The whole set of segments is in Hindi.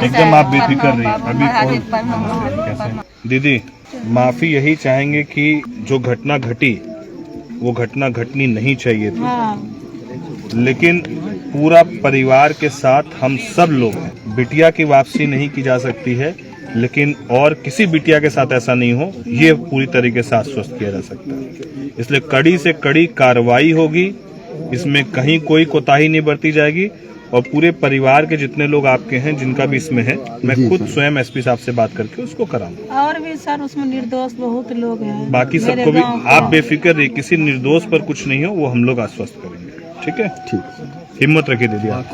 एकदम आप बेफिक्र रहिए। अभी कैसे दीदी माफी यही चाहेंगे कि जो घटना घटी वो घटना घटनी नहीं चाहिए थी। लेकिन पूरा परिवार के साथ हम सब लोग हैं। बिटिया की वापसी नहीं की जा सकती है, लेकिन और किसी बिटिया के साथ ऐसा नहीं हो, ये पूरी तरीके से आश्वस्त किया जा सकता है। इसलिए कड़ी से कड़ी कार्रवाई होगी, इसमें कहीं कोई कोताही नहीं बरती जाएगी। और पूरे परिवार के जितने लोग आपके हैं जिनका भी इसमें है, मैं खुद स्वयं एसपी साहब से बात करके उसको कराऊंगा। और भी सर उसमें निर्दोष बहुत लोग हैं, बाकी सबको भी आप बेफिक्र रहिए, किसी निर्दोष पर कुछ नहीं हो, वो हम लोग आश्वस्त करेंगे। ठीक है, ठीक, हिम्मत रखिए दीदी आप।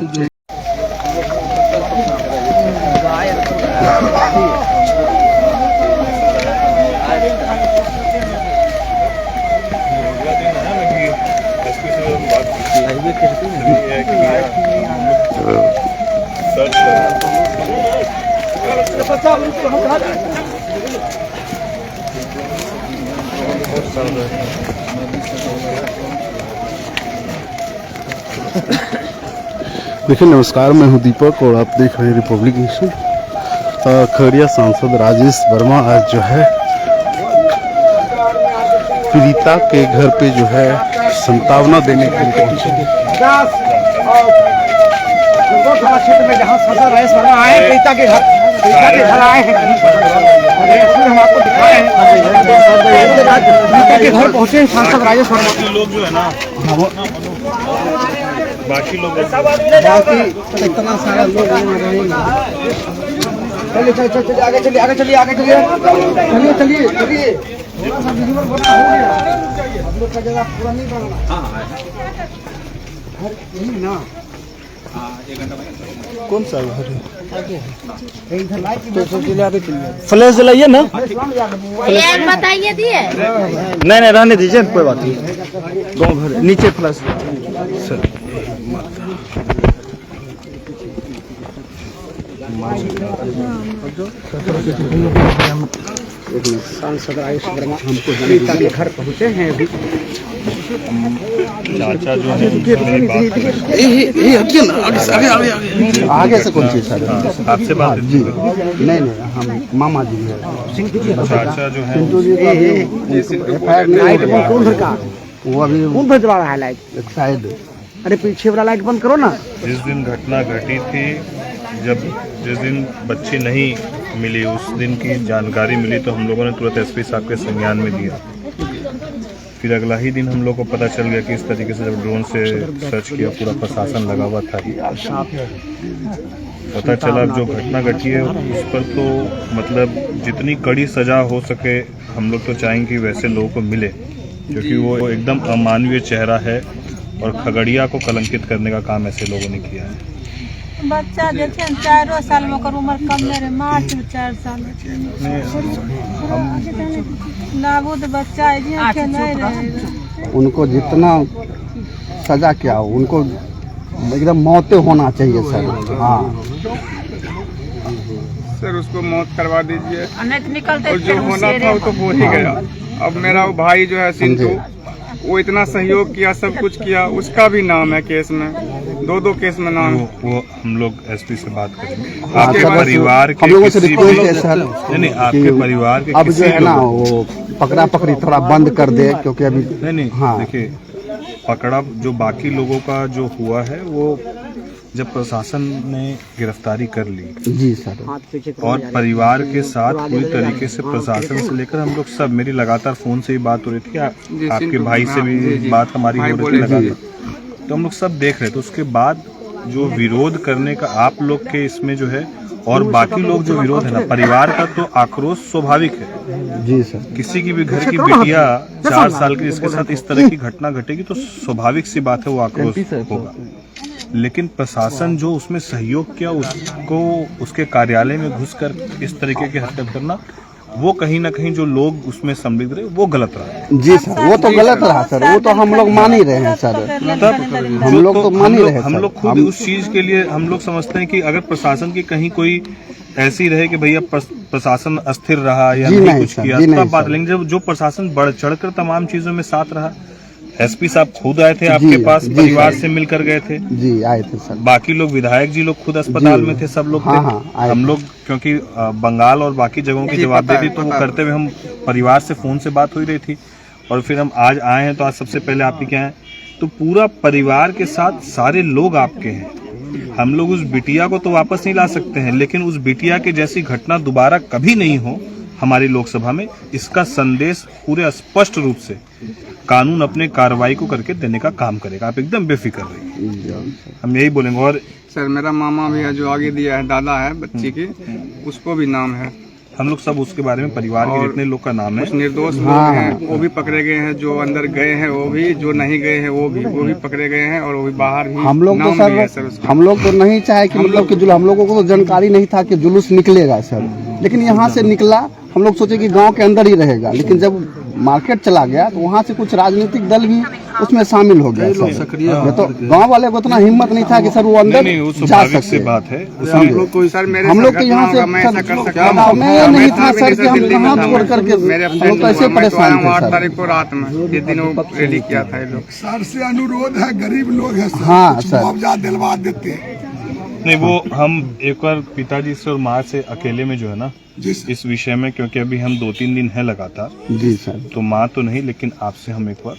देखिए नमस्कार, मैं हूं दीपक और आप देख रहे हैं रिपब्लिक नेशन। खगड़िया सांसद राजेश वर्मा आज जो है पीड़िता के घर पे जो है संतावना देने के लिए पहुंचे। क्षेत्र में जहाँ सांसद राजेश वर्मा आए, पीड़िता के घर आए हैं, हम आपको दिखाए हैं पीड़िता के घर पहुँचे सांसद राजेश वर्मा। लोग जो है ना, बाकी लोग इतना सारा लोग चलिए आगे चलिए आगे चलिए आगे चलिए चलिए चलिए चलिए थोड़ा सा विजुअल बना हो गया, हम लोग का जगह पूरा नहीं बना यही ना। कौन सा घर है? फ्लैश जलाइए ना, बताइए दिए। नहीं नहीं रहने दीजिए, कोई बात नहीं। गाँव घर नीचे फ्लैश सर। सांसद राजेश वर्मा हमको पीड़िता के घर पहुँचे हैं अभी। चाचा जो है आगे से कौन चीज सर? आपसे बात जी नहीं नहीं, हम मामा जी हैं। चाचा जो है कौन घर का वो अभी कौन घर जला रहा है लाइट? शायद अरे पीछे वाला लाइट बंद करो ना। जिस दिन घटना घटी थी, जिस दिन बच्ची नहीं मिली, उस दिन की जानकारी मिली तो हम लोगों ने तुरंत एसपी साहब के संज्ञान में दिया। फिर अगला ही दिन हम लोग को पता चल गया कि इस तरीके से जब ड्रोन से सर्च किया, पूरा प्रशासन लगा हुआ था। पता चला जो घटना घटी है उस पर तो मतलब जितनी कड़ी सजा हो सके हम लोग तो चाहेंगे कि वैसे लोगों को मिले, क्योंकि वो एकदम अमानवीय चेहरा है और खगड़िया को कलंकित करने का काम ऐसे लोगों ने किया है। बच्चा देखे 4 साल में उम्र कम रहे, मार्च में 4 साल नाबूद बच्चा नहीं रहे। उनको जितना सजा क्या हो, उनको एकदम मौतें होना चाहिए सर। हाँ सर, उसको मौत करवा दीजिए निकलते और जो होना था वो तो हो ही गया। अब मेरा भाई जो है सिंधु, वो इतना सहयोग किया, सब कुछ किया, उसका भी नाम है केस में, 2 केस में नाम। वो हम लोग एसपी से बात करेंगे। आपके परिवार के किसी नहीं, आपके परिवार के अब जो है ना वो पकड़ा पकड़ी थोड़ा बंद कर दे, क्योंकि अभी नहीं हाँ देखिए, पकड़ा जो बाकी लोगों का जो हुआ है वो जब प्रशासन ने गिरफ्तारी कर ली जी सर, और परिवार के साथ पूरी तरीके से प्रशासन से लेकर हम लोग सब, मेरी लगातार फोन से ही बात हो रही थी, आपके भाई से भी बात हमारी हो रही थी लगातार, तो हम लोग सब देख रहे थे। उसके बाद जो विरोध करने का आप लोग के इसमें जो है और बाकी लोग जो विरोध है ना, परिवार का तो आक्रोश स्वाभाविक है जी सर। किसी की भी घर की बिटिया 4 साल की जिसके साथ इस तरह की घटना घटेगी तो स्वाभाविक सी बात है वो आक्रोश होगा। लेकिन प्रशासन जो उसमें सहयोग किया, उसको उसके कार्यालय में घुसकर इस तरीके की हरकत करना, वो कहीं ना कहीं जो लोग उसमें संलिप्त रहे वो गलत रहा। जी सर, वो तो गलत रहा सर, वो तो हम लोग मान ही रहे हैं सर। हम लोग तो मान ही रहे हैं। हम लोग खुद उस चीज के लिए हम लोग समझते हैं कि अगर प्रशासन की कहीं कोई ऐसी रहे कि भैया प्रशासन अस्थिर रहा या नहीं कुछ किया तब बात, लेकिन जब जो प्रशासन बढ़ चढ़कर तमाम चीजों में साथ रहा एसपी साहब खुद आए थे आपके जी, पास, जी, परिवार सर। से मिलकर गए थे? जी आए थे सर। बाकी लोग विधायक जी लोग खुद अस्पताल जी। में थे, सब लोग हाँ, थे? हाँ, आए हम थे। लोग क्योंकि बंगाल और बाकी जगहों की जी, जवाबदेही पता तो है, वो पता है। करते हुए हम परिवार से फोन से बात हो रही थी और फिर हम आज आए हैं। तो आज सबसे पहले आपके क्या है, तो पूरा परिवार के साथ सारे लोग आपके हैं। हम लोग उस बिटिया को तो वापस नहीं ला सकते हैं, लेकिन उस बिटिया के जैसी घटना दोबारा कभी नहीं हो हमारी लोकसभा में, इसका संदेश पूरे स्पष्ट रूप से कानून अपने कार्रवाई को करके देने का काम करेगा। आप एकदम बेफिक्र रहिए, हम यही बोलेंगे। और सर मेरा मामा भी है जो आगे दिया है, दादा है बच्ची की, उसको भी नाम है। हम लोग सब उसके बारे में, परिवार के और जितने लोग का नाम है, कुछ निर्दोष लोग हैं वो भी पकड़े गए हैं, जो अंदर गए हैं वो भी, जो नहीं गए हैं वो भी पकड़े गए हैं, और वो भी बाहर ही हम लोग तो नाम भी है सर उसका। हम लोग तो नहीं चाहे कि मतलब कि हम लोगों को तो जानकारी नहीं था कि जुलूस निकलेगा सर, लेकिन यहाँ से निकला। हम लोग सोचे कि गांव के अंदर ही रहेगा, लेकिन जब मार्केट चला गया तो वहाँ से कुछ राजनीतिक दल भी उसमें शामिल हो गया सर। ये तो गांव वाले को उतना हिम्मत नहीं था कि सर वो अंदर नहीं, वो जा स्वाभाविक सकते। सी बात है। हम लोग को सर मेरे हम साथ लोग के घटना यहाँ से होगा, मैं ऐसा कर सकता हूँ? मैं नहीं था भी सर कि हम दिल्ली में कहाँ था, छोड़ करके मेरे हम लोग कैसे मैं तो आया परेशान हूँ 8 थे सर। तारीख को रात में, ये दिन वो रैली किया था ये लोग। सर से अनुरोध है, गरीब लोग हैं सर, हाँ, कुछ सर। मुआवजा दिलवा देते हैं। नहीं, वो हम एक बार पिताजी से और माँ से अकेले में जो है ना जी सर। इस विषय में, क्योंकि अभी हम 2-3 दिन है लगातार, जी सर। तो माँ तो नहीं, लेकिन आपसे हम एक बार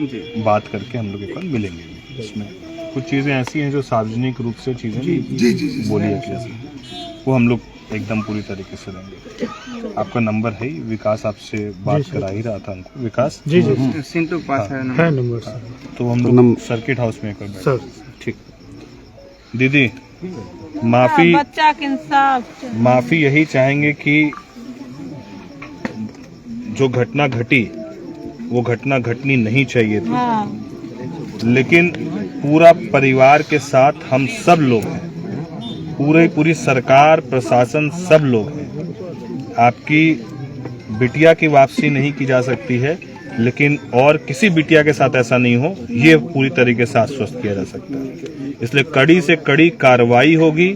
जी बात करके हम लोग एक बार मिलेंगे। इसमें कुछ चीजें ऐसी हैं जो सार्वजनिक रूप से चीजें जी जी जी बोली है, जैसे वो हम लोग एकदम पूरी तरीके से लेंगे। आपका नंबर है ही, विकास आपसे बात करा ही रहा था हमको। विकास जी जी सिंटू के पास है है नंबर सर। तो हम लोग सर्किट हाउस में एक बार सर बैठे। ठीक दीदी, माफी बच्चा के इंसाफ माफी यही चाहेंगे कि जो घटना घटी वो घटना घटनी नहीं चाहिए थी, हाँ लेकिन पूरा परिवार के साथ हम सब लोग हैं, पूरी सरकार प्रशासन सब लोग हैं। आपकी बिटिया की वापसी नहीं की जा सकती है, लेकिन और किसी बिटिया के साथ ऐसा नहीं हो, ये पूरी तरीके से आश्वस्त किया जा सकता है। इसलिए कड़ी से कड़ी कार्रवाई होगी,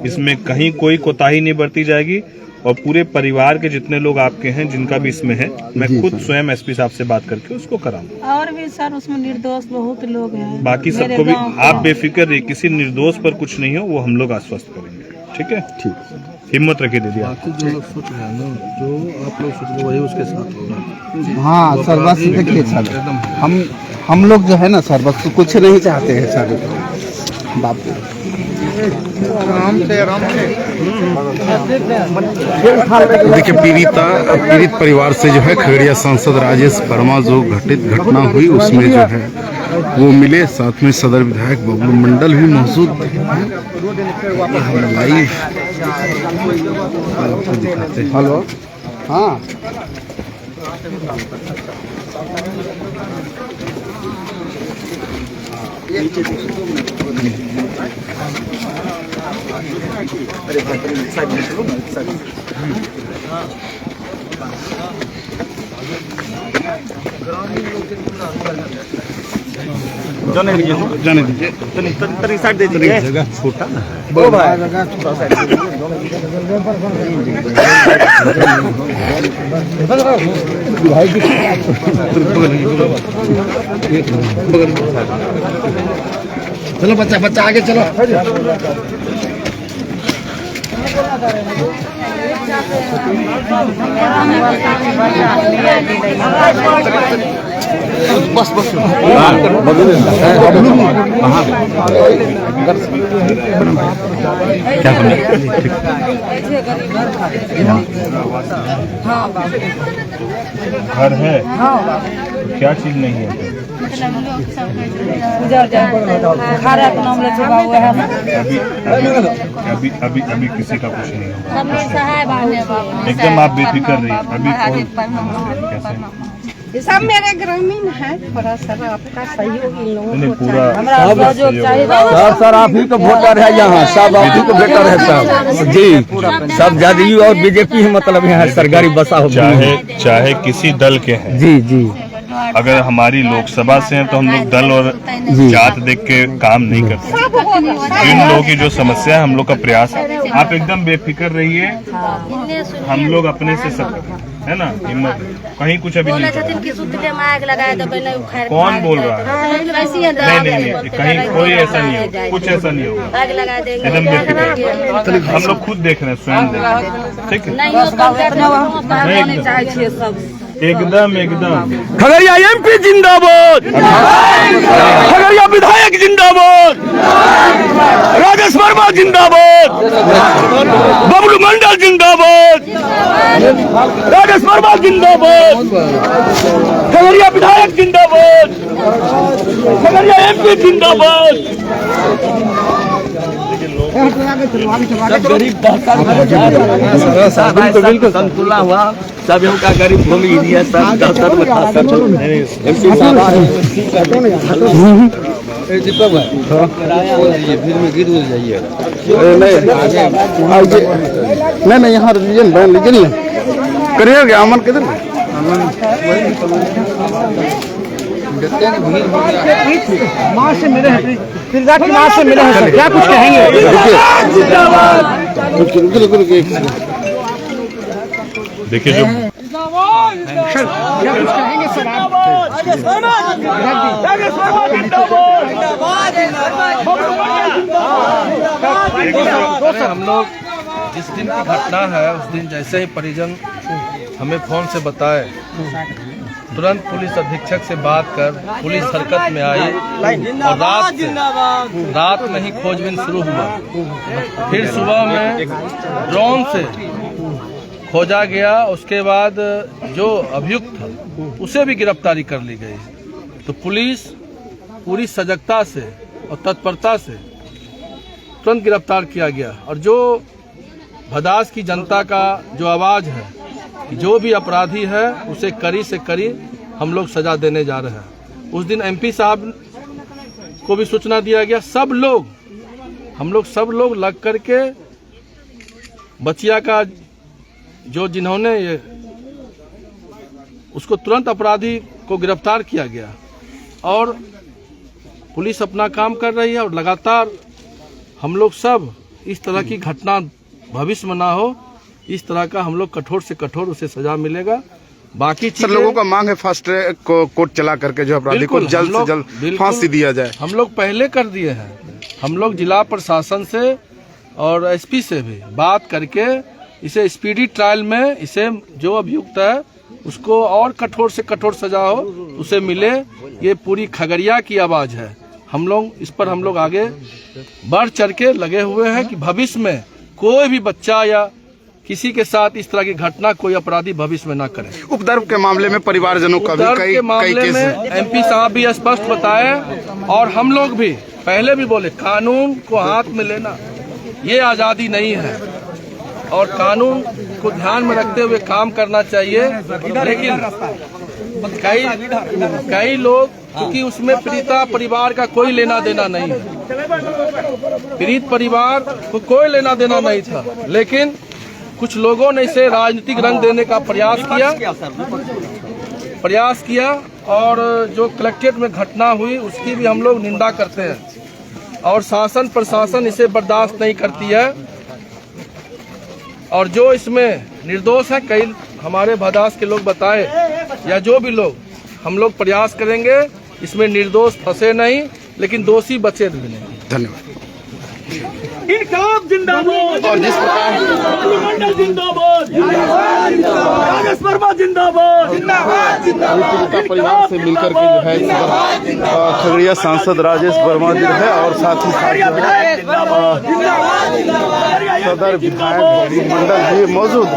इसमें कहीं कोई कोताही नहीं बरती जाएगी। और पूरे परिवार के जितने लोग आपके हैं, जिनका भी इसमें है, मैं खुद स्वयं एसपी साहब से बात करके उसको कराऊंगा। और भी सर उसमें निर्दोष बहुत लोग हैं। बाकी मेरे सबको भी गाँव आप का। बेफिक्र रहिए, किसी निर्दोष पर कुछ नहीं हो, वो हम लोग आश्वस्त करेंगे। ठीक है, ठीक। हिम्मत रखिए दीदी आप। जो लोग सोच रहे हैं ना, जो आप लोग सोच रहे हैं वही उसके साथ होगा। हाँ सर, बस देखिए सर, हम लोग जो है ना सर, बस कुछ नहीं चाहते हैं सर। बाप देखिए, पीड़ित परिवार से जो है खगड़िया सांसद राजेश वर्मा जो घटित घटना हुई उसमें जो है वो मिले, साथ में सदर विधायक बबलू मंडल भी मौजूद थे। हम लाइव आपको दिखाते हैं। हेलो, हाँ जाने दीजिए, जगह छोटा चलो बच्चा बच्चा आगे चलो। बस बस क्या घर है, क्या चीज नहीं है? खारा का नाम ले चुका हुआ है ना। अभी अभी अभी किसी का कुछ नहीं होगा, एकदम आप बेफिक्र रहिए। अभी कैसे ये सब मेरे ग्रामीण है, थोड़ा सा आपका सहयोग इन लोगों नहीं, को पूरा हमरा सहयोग चाहिए। सर आप ही तो वोटर है यहाँ, सब आप ही को वोटर है सब जी, सब जदयू और बीजेपी ही मतलब यहाँ सरकारी बसा हो। चाहे किसी दल के हैं, जी जी, अगर हमारी लोकसभा से हैं तो हम लोग दल और जात देख के काम नहीं करते। इन लोगों की जो समस्या है हम लोग का प्रयास है। आप एकदम बेफिक्र रहिए, हम लोग अपने से सब है ना, हिम्मत कहीं कुछ अभी नहीं कौन बोल रहा है? नहीं, कहीं कोई ऐसा नहीं होगा, कुछ ऐसा नहीं होगा, एकदम बेफिक्र। हम लोग खुद देख रहे हैं, स्वयं देख रहे हैं, ठीक है, एकदम। खगड़िया एमपी जिंदाबाद, खगड़िया विधायक जिंदाबाद, राजेश वर्मा जिंदाबाद, बबलू मंडल जिंदाबाद, राजेश वर्मा जिंदाबाद, खगड़िया विधायक जिंदाबाद, खगड़िया एमपी जिंदाबाद। गरीब बिल्कुल संतुलन हुआ, सब का गरीब भूमि एरिया सब दफ्तर में खास कर नहीं यहाँ लीजिए करिएगा अमन किधर माँ से मिले हैं, फिजा की माँ से मिले हैं सर, क्या कुछ कहेंगे? देखिए जो हम लोग जिस दिन की घटना है उस दिन जैसे ही परिजन हमें फोन से बताए, तुरंत पुलिस अधीक्षक से बात कर पुलिस हरकत में आई और रात में ही खोजबीन शुरू हुआ। फिर सुबह में ड्रोन से खोजा गया, उसके बाद जो अभियुक्त था उसे भी गिरफ्तारी कर ली गई। तो पुलिस पूरी सजगता से और तत्परता से तुरंत गिरफ्तार किया गया। और जो भदास की जनता का जो आवाज़ है, जो भी अपराधी है उसे कड़ी से कड़ी हम लोग सजा देने जा रहे हैं। उस दिन एमपी साहब को भी सूचना दिया गया, सब लोग लग करके बचिया का जो जिन्होंने ये उसको तुरंत अपराधी को गिरफ्तार किया गया। और पुलिस अपना काम कर रही है और लगातार हम लोग सब इस तरह की घटना भविष्य में ना हो, इस तरह का हम लोग कठोर से कठोर उसे सजा मिलेगा। बाकी सर लोगों का मांग है फास्ट ट्रैक कोर्ट चला करके जो अपराधी को जल्द से जल्द फांसी दिया जाए। हम लोग पहले कर दिए हैं, हम लोग जिला प्रशासन से और एसपी से भी बात करके इसे स्पीडी ट्रायल में इसे जो अभियुक्त है उसको और कठोर से कठोर सजा हो उसे मिले। ये पूरी खगड़िया की आवाज़ है। हम लोग इस पर हम लोग आगे बढ़ चढ़ के लगे हुए हैं कि भविष्य में कोई भी बच्चा या किसी के साथ इस तरह की घटना कोई अपराधी भविष्य में ना करे। उपद्रव के मामले में परिवारजनों का भी कई मामले में एमपी साहब भी स्पष्ट बताए और हम लोग भी पहले भी बोले, कानून को हाथ में लेना ये आज़ादी नहीं है और कानून को ध्यान में रखते हुए काम करना चाहिए। लेकिन कई लोग, क्योंकि उसमें पीड़िता परिवार का कोई लेना देना नहीं है, पीड़ित परिवार को कोई लेना देना नहीं था, लेकिन कुछ लोगों ने इसे राजनीतिक रंग देने का प्रयास किया और जो कलेक्ट्रेट में घटना हुई उसकी भी हम लोग निंदा करते हैं और शासन प्रशासन इसे बर्दाश्त नहीं करती है। और जो इसमें निर्दोष है, कई हमारे भदास के लोग बताए या जो भी लोग, हम लोग प्रयास करेंगे इसमें निर्दोष फंसे नहीं लेकिन दोषी बचे भी नहीं। धन्यवाद। इनकलाब जिंदाबाद, और जिस प्रकार जिंदाबाद, राजेश वर्मा जिंदाबाद, परिवार से मिलकर के जो है खगड़िया सांसद राजेश वर्मा जी है और साथ ही सदर विधायक मंडल भी मौजूद है।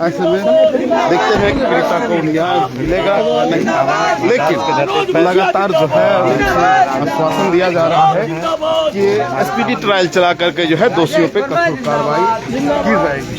ऐसे में देखते हैं कि पीड़िता को न्याय मिलेगा या नहीं, लेकिन लगातार जो है आश्वासन दिया जा रहा है कि एसपीडी ट्रायल चला करके जो है दोषियों पे कठोर कार्रवाई की जाएगी।